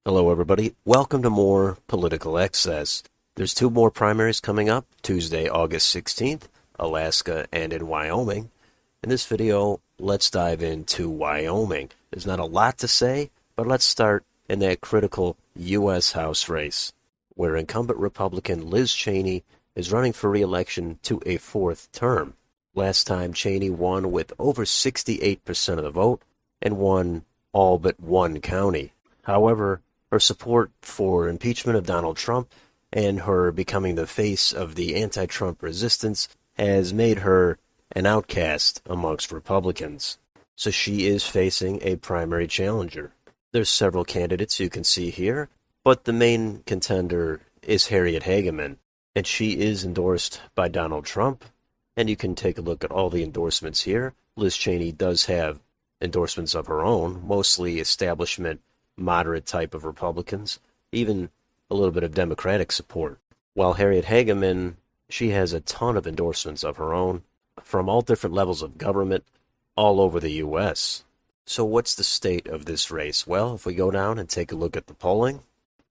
Hello, everybody. Welcome to more Political Excess. There's two more primaries coming up, Tuesday, August 16th, Alaska and in Wyoming. In this video, let's dive into Wyoming. There's not a lot to say, but let's start in that critical U.S. House race, where incumbent Republican Liz Cheney is running for re-election to a fourth term. Last time, Cheney won with over 68% of the vote and won all but one county. However, her support for impeachment of Donald Trump and her becoming the face of the anti-Trump resistance has made her an outcast amongst Republicans. So she is facing a primary challenger. There's several candidates you can see here, but the main contender is Harriet Hageman, and she is endorsed by Donald Trump, and you can take a look at all the endorsements here. Liz Cheney does have endorsements of her own, mostly establishment moderate type of Republicans, even a little bit of Democratic support. While Harriet Hageman, she has a ton of endorsements of her own from all different levels of government all over the U.S. So what's the state of this race? Well, if we go down and take a look at the polling,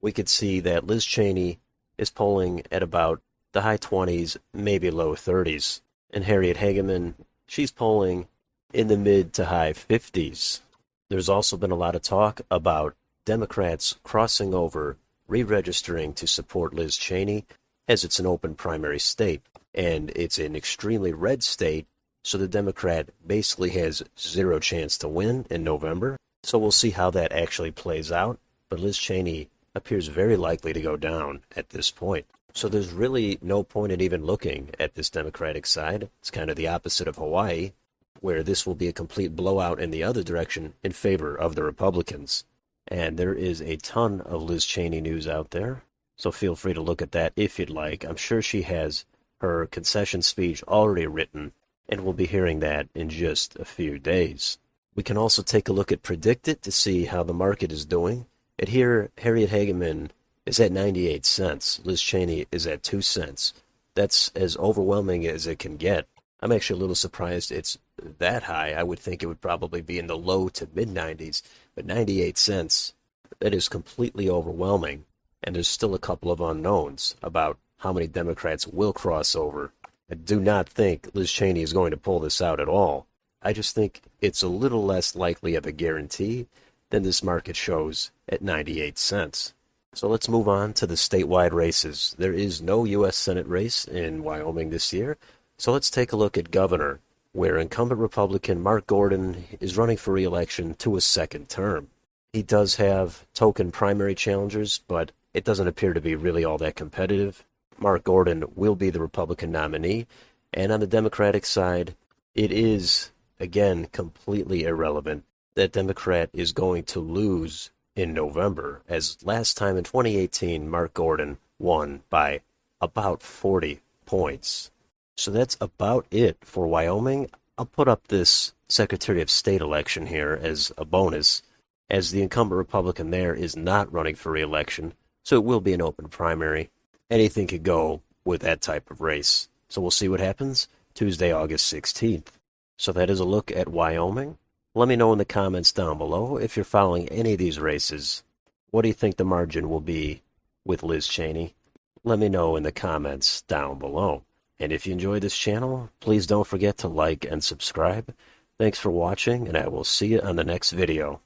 we could see that Liz Cheney is polling at about the high 20s, maybe low 30s. And Harriet Hageman, she's polling in the mid to high 50s. There's also been a lot of talk about Democrats crossing over, re-registering to support Liz Cheney, as it's an open primary state, and it's an extremely red state, so the Democrat basically has zero chance to win in November. So we'll see how that actually plays out, but Liz Cheney appears very likely to go down at this point. So there's really no point in even looking at this Democratic side. It's kind of the opposite of Hawaii, where this will be a complete blowout in the other direction in favor of the Republicans. And there is a ton of Liz Cheney news out there, so feel free to look at that if you'd like. I'm sure she has her concession speech already written, and we'll be hearing that in just a few days. We can also take a look at PredictIt to see how the market is doing. And here, Harriet Hageman is at 98 cents. Liz Cheney is at 2 cents. That's as overwhelming as it can get. I'm actually a little surprised it's that high. I would think it would probably be in the low to mid-90s, but 98 cents, that is completely overwhelming. And there's still a couple of unknowns about how many Democrats will cross over. I do not think Liz Cheney is going to pull this out at all. I just think it's a little less likely of a guarantee than this market shows at 98 cents. So let's move on to the statewide races. There is no U.S. Senate race in Wyoming this year. So let's take a look at governor, where incumbent Republican Mark Gordon is running for re-election to a second term. He does have token primary challengers, but it doesn't appear to be really all that competitive. Mark Gordon will be the Republican nominee, and on the Democratic side, it is, again, completely irrelevant that Democrat is going to lose in November, as last time in 2018, Mark Gordon won by about 40 points. So that's about it for Wyoming. I'll put up this Secretary of State election here as a bonus, as the incumbent Republican there is not running for re-election, so it will be an open primary. Anything could go with that type of race. So we'll see what happens Tuesday, August 16th. So that is a look at Wyoming. Let me know in the comments down below if you're following any of these races. What do you think the margin will be with Liz Cheney? Let me know in the comments down below. And if you enjoyed this channel, please don't forget to like and subscribe. Thanks for watching, and I will see you on the next video.